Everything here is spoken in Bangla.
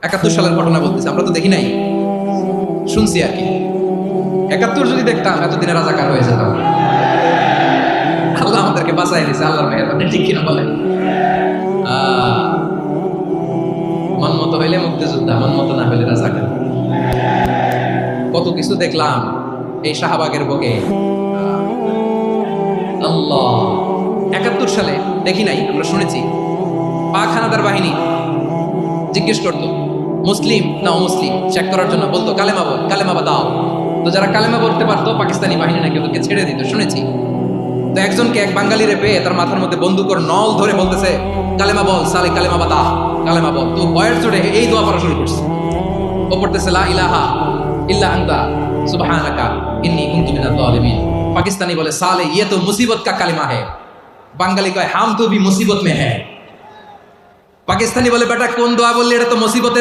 71 সালের ঘটনা বলতেছি, আমরা তো দেখি নাই, শুনছি আর কি। 71 যদি দেখতাম এতদিনে রাজাকার হয়ে যেতাম। আল্লাহ আমাদেরকে বাঁচাই দিয়েছে, আল্লাহর মেহেরবানি, ঠিক কিনা বলেন? মন মতো হইলে মুক্তিযোদ্ধা, মন মতো না হইলে রাজাকার। কত কিছু দেখলাম এই শাহবাগের বুকে। আল্লাহ, 71 সালে দেখি নাই, আমরা শুনেছি পাক হানাদার বাহিনী জিজ্ঞেস করতো মুসলিম না অমুসলিম চেক করার জন্য, বলতো কালেমা বল, কালেমা বা দাও। তো যারা কালেমা বলতে পারতো পাকিস্তানি বাহিনী নাকি ওদেরকে ছেড়ে দিত, শুনেছি। তো একজনকে এক বাঙালিরে পেয়ে তার মাথার মধ্যে বন্দুকের নল ধরে বলতেছে কালেমা বল সালে, কালেমা বা দা, কালেমা বল। তো ভয়ের চড়ে এই দোয়া পড়া শুরু করছে। ও পড়তেছে লা ইলাহা ইল্লা আনতা সুবহানাকা ইন্নী কুনতু মিনাজ জালিমিন। পাকিস্তানি বলে সালে ये तो मुसीबत का कलिमा है। বাঙালি কয় হাম তো ভি মুসিবত মে হ্যায়। পাকিস্তানি বলে বেটা কোন দোয়া বললি, এটা তো মুসিবতের